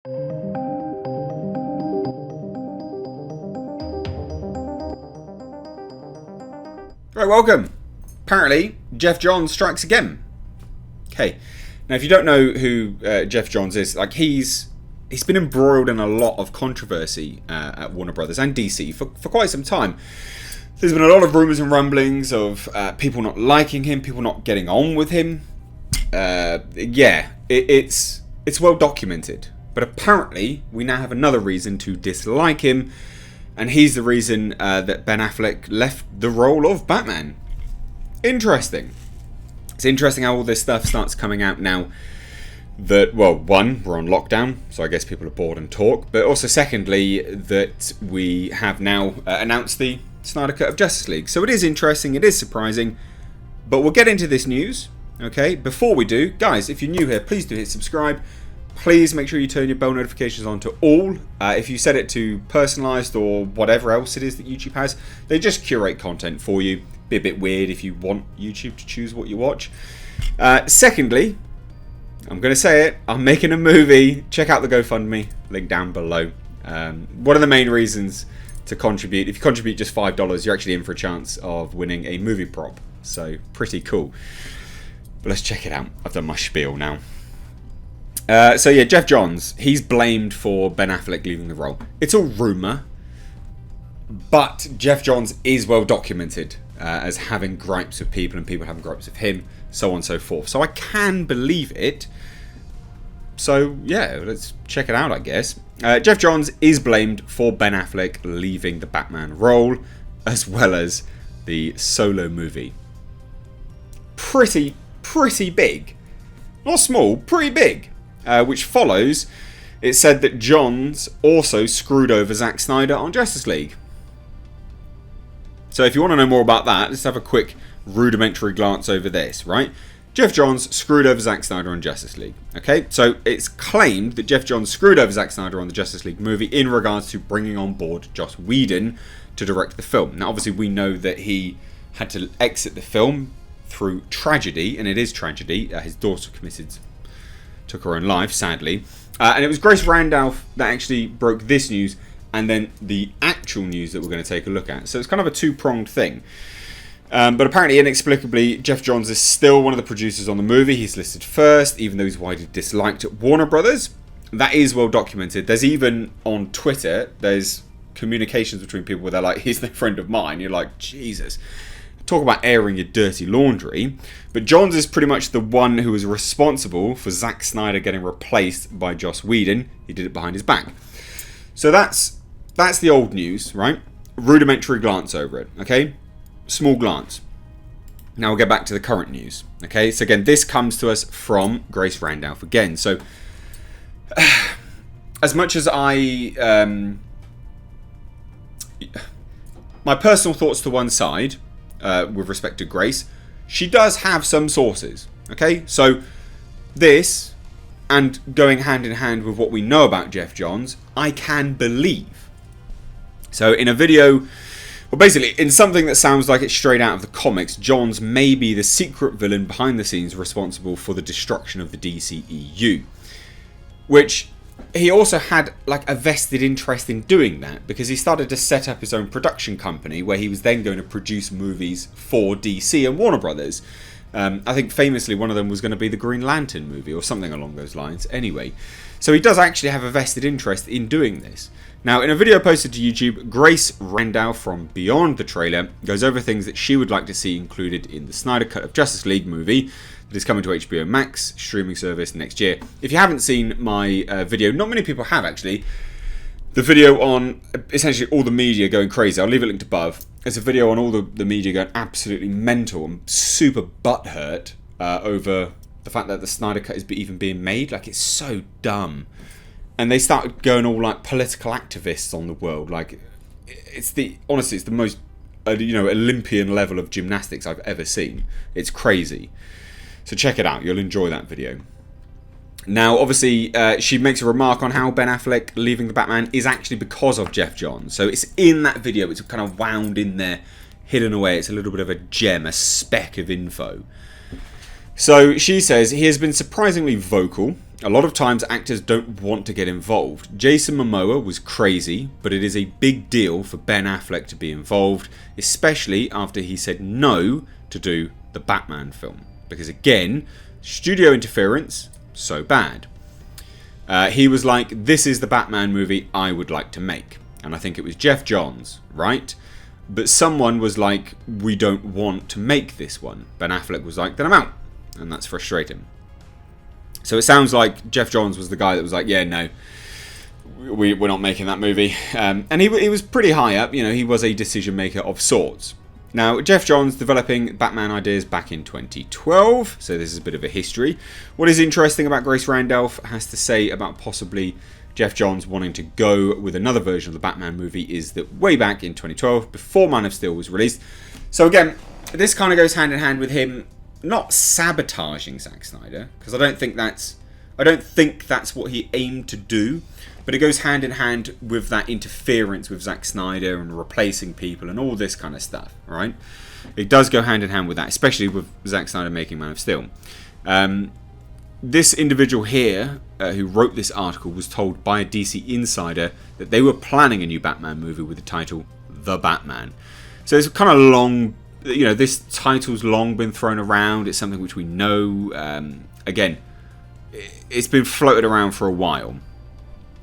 Right, welcome. Apparently, Geoff Johns strikes again. Okay, now if you don't know who Geoff Johns is, like he's been embroiled in a lot of controversy at Warner Brothers and DC for quite some time. There's been a lot of rumours and rumblings of people not liking him, people not getting on with him. It's well documented. But apparently, we now have another reason to dislike him. And he's the reason that Ben Affleck left the role of Batman. Interesting. It's interesting how all this stuff starts coming out now. That, well, one, we're on lockdown, so I guess people are bored and talk. But also, secondly, that we have now announced the Snyder Cut of Justice League. So it is interesting, it is surprising. But we'll get into this news, okay? Before we do, guys, if you're new here, please do hit subscribe. Please make sure you turn your bell notifications on to all. If you set it to personalized or whatever else it is that YouTube has, they just curate content for you. Be a bit weird if you want YouTube to choose what you watch. Secondly, I'm going to say it, I'm making a movie. Check out the GoFundMe, link down below. One of the main reasons to contribute, if you contribute just $5, you're actually in for a chance of winning a movie prop. So, pretty cool. But let's check it out. I've done my spiel now. Geoff Johns, he's blamed for Ben Affleck leaving the role. It's a rumour, but Geoff Johns is well documented as having gripes with people and people having gripes with him, so on and so forth. So I can believe it. So yeah, let's check it out, I guess. Geoff Johns is blamed for Ben Affleck leaving the Batman role, as well as the Solo movie. Pretty big. Not small, pretty big. Which follows, it said that Johns also screwed over Zack Snyder on Justice League. So if you want to know more about that, let's have a quick rudimentary glance over this, right? Geoff Johns screwed over Zack Snyder on Justice League. Okay, so it's claimed that Geoff Johns screwed over Zack Snyder on the Justice League movie in regards to bringing on board Joss Whedon to direct the film. Now, obviously, we know that he had to exit the film through tragedy, and it is tragedy. His daughter took her own life, sadly. And it was Grace Randolph that actually broke this news and then the actual news that we're going to take a look at. So it's kind of a two-pronged thing. But apparently, inexplicably, Geoff Johns is still one of the producers on the movie. He's listed first, even though he's widely disliked at Warner Brothers. That is well documented. There's even on Twitter, there's communications between people where they're like, he's no friend of mine. You're like, Jesus. Talk about airing your dirty laundry. But Johns is pretty much the one who was responsible for Zack Snyder getting replaced by Joss Whedon. He did it behind his back. So that's the old news, right? Rudimentary glance over it, okay? Small glance. Now we'll get back to the current news, okay? So again, this comes to us from Grace Randolph again. So as much as my personal thoughts to one side, with respect to Grace, she does have some sources, okay? So this, and going hand in hand with what we know about Geoff Johns, I can believe. So in a video, well, basically in something that sounds like it's straight out of the comics, Johns may be the secret villain behind the scenes responsible for the destruction of the DCEU, which he also had like a vested interest in doing that because he started to set up his own production company where he was then going to produce movies for DC and Warner Brothers. I think famously one of them was going to be the Green Lantern movie or something along those lines. Anyway, so he does actually have a vested interest in doing this. Now, in a video posted to YouTube, Grace Randolph from Beyond the Trailer goes over things that she would like to see included in the Snyder Cut of Justice League movie that is coming to HBO Max streaming service next year. If you haven't seen my video, not many people have actually, the video on essentially all the media going crazy, I'll leave it linked above. It's a video on all the media going absolutely mental and super butthurt over the fact that the Snyder Cut is even being made. Like, it's so dumb. And they started going all like political activists on the world. Like, honestly, it's the most Olympian level of gymnastics I've ever seen. It's crazy. So check it out. You'll enjoy that video. Now, obviously, she makes a remark on how Ben Affleck leaving the Batman is actually because of Geoff Johns. So it's in that video. It's kind of wound in there, hidden away. It's a little bit of a gem, a speck of info. So she says he has been surprisingly vocal A lot of times actors don't want to get involved. Jason Momoa was crazy, but it is a big deal for Ben Affleck to be involved, especially after he said no to do the Batman film. Because again, studio interference, so bad. He was like, this is the Batman movie I would like to make. And I think it was Geoff Johns, right? But someone was like, we don't want to make this one. Ben Affleck was like, then I'm out. And that's frustrating. So it sounds like Geoff Johns was the guy that was like, yeah, no, we're not making that movie. And he was pretty high up. You know, he was a decision maker of sorts. Now, Geoff Johns developing Batman ideas back in 2012, so this is a bit of a history. What is interesting about Grace Randolph has to say about possibly Geoff Johns wanting to go with another version of the Batman movie is that way back in 2012, before Man of Steel was released. So again, this kind of goes hand in hand with him not sabotaging Zack Snyder, because I don't think that's what he aimed to do. But it goes hand in hand with that interference with Zack Snyder and replacing people and all this kind of stuff, right? It does go hand in hand with that, especially with Zack Snyder making Man of Steel. This individual here, who wrote this article, was told by a DC insider that they were planning a new Batman movie with the title The Batman. So it's kind of long, you know, this title's long been thrown around. It's something which we know. Again, it's been floated around for a while.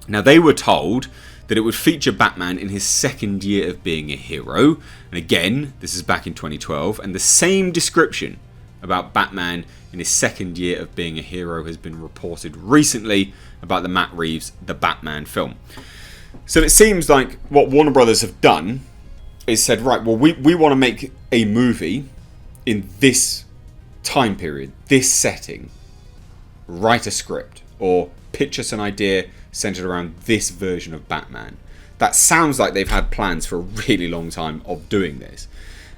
Now, they were told that it would feature Batman in his second year of being a hero. And again, this is back in 2012. And the same description about Batman in his second year of being a hero has been reported recently about the Matt Reeves The Batman film. So it seems like what Warner Brothers have done is said, right, well, we want to make a movie in this time period, this setting. Write a script or pitch us an idea centered around this version of Batman. That sounds like they've had plans for a really long time of doing this.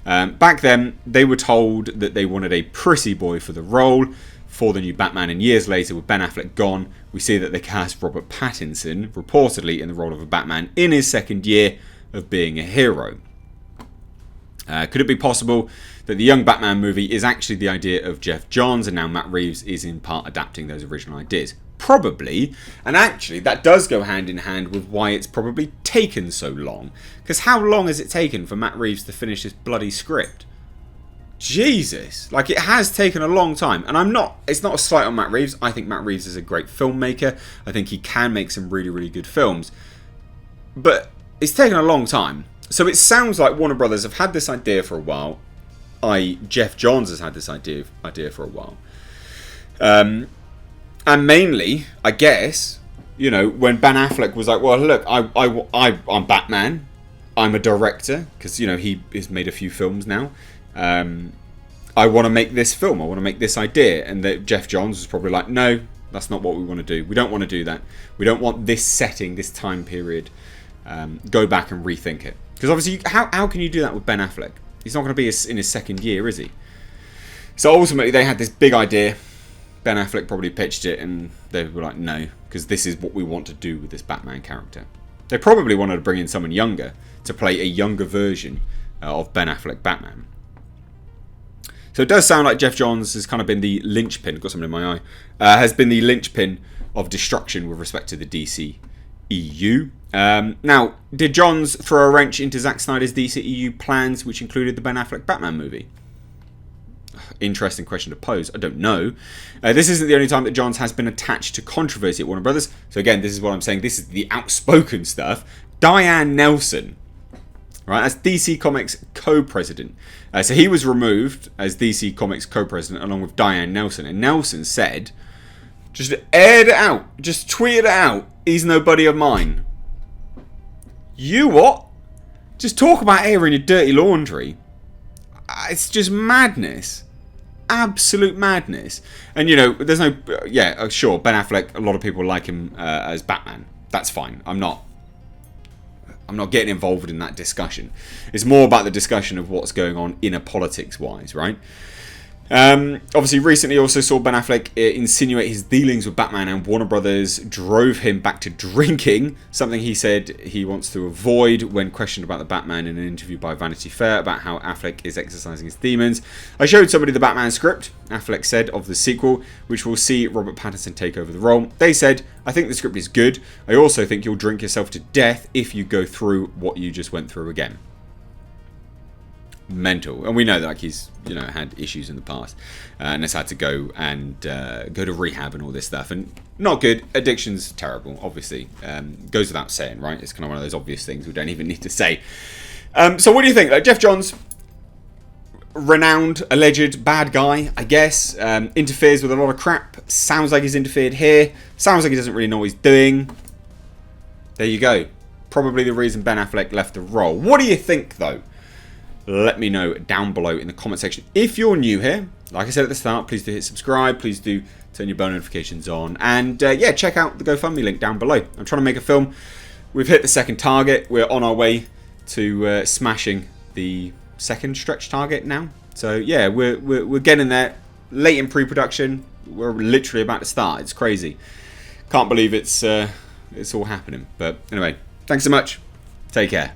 Back then, they were told that they wanted a pretty boy for the role for the new Batman, and years later, with Ben Affleck gone, we see that they cast Robert Pattinson, reportedly in the role of a Batman, in his second year of being a hero. Could it be possible that the young Batman movie is actually the idea of Geoff Johns, and now Matt Reeves is in part adapting those original ideas? Probably, and actually that does go hand in hand with why it's probably taken so long. Because how long has it taken for Matt Reeves to finish this bloody script? Jesus, like, it has taken a long time. And it's not a slight on Matt Reeves. I think Matt Reeves is a great filmmaker. I think he can make some really, really good films. But it's taken a long time. So it sounds like Warner Brothers have had this idea for a while. Geoff Johns has had this idea for a while. And mainly, I guess, you know, when Ben Affleck was like, well, look, I'm Batman. I'm a director, because, you know, he has made a few films now. I want to make this film. I want to make this idea. And that Geoff Johns was probably like, no, that's not what we want to do. We don't want to do that. We don't want this setting, this time period. Go back and rethink it. Because obviously, how can you do that with Ben Affleck? He's not going to be in his second year, is he? So ultimately, they had this big idea. Ben Affleck probably pitched it, and they were like, no, because this is what we want to do with this Batman character. They probably wanted to bring in someone younger to play a younger version of Ben Affleck Batman. So it does sound like Geoff Johns has kind of been the linchpin, got something in my eye, has been the linchpin of destruction with respect to the DC EU. Now, did Johns throw a wrench into Zack Snyder's DC EU plans, which included the Ben Affleck Batman movie? Interesting question to pose. I don't know. This isn't the only time that Johns has been attached to controversy at Warner Brothers. So again, this is what I'm saying. This is the outspoken stuff. Diane Nelson, right? That's DC Comics co-president. So he was removed as DC Comics co-president along with Diane Nelson. And Nelson said, just aired it out. Just tweeted it out. He's no buddy of mine. You what? Just talk about airing your dirty laundry. It's just madness. Absolute madness. And, you know, there's no... Yeah, sure, Ben Affleck, a lot of people like him as Batman. That's fine. I'm not getting involved in that discussion. It's more about the discussion of what's going on inner politics-wise, right? Obviously, recently also saw Ben Affleck insinuate his dealings with Batman, and Warner Brothers drove him back to drinking, something he said he wants to avoid when questioned about the Batman in an interview by Vanity Fair about how Affleck is exercising his demons. I showed somebody the Batman script, Affleck said, of the sequel, which will see Robert Pattinson take over the role. They said, I think the script is good. I also think you'll drink yourself to death if you go through what you just went through again. Mental. And we know that, like, he's, you know, had issues in the past and has had to go and go to rehab and all this stuff, and not good. Addiction's terrible, obviously. Goes without saying, right? It's kind of one of those obvious things we don't even need to say. So what do you think? Like, Geoff Johns, renowned, alleged bad guy, I guess, interferes with a lot of crap. Sounds like he's interfered here. Sounds like he doesn't really know what he's doing. There you go. Probably the reason Ben Affleck left the role. What do you think, though? Let me know down below in the comment section. If you're new here, like I said at the start, please do hit subscribe. Please do turn your bell notifications on. And yeah, check out the GoFundMe link down below. I'm trying to make a film. We've hit the second target. We're on our way to smashing the second stretch target now. So yeah, we're getting there. Late in pre-production. We're literally about to start. It's crazy. Can't believe it's all happening. But anyway, thanks so much. Take care.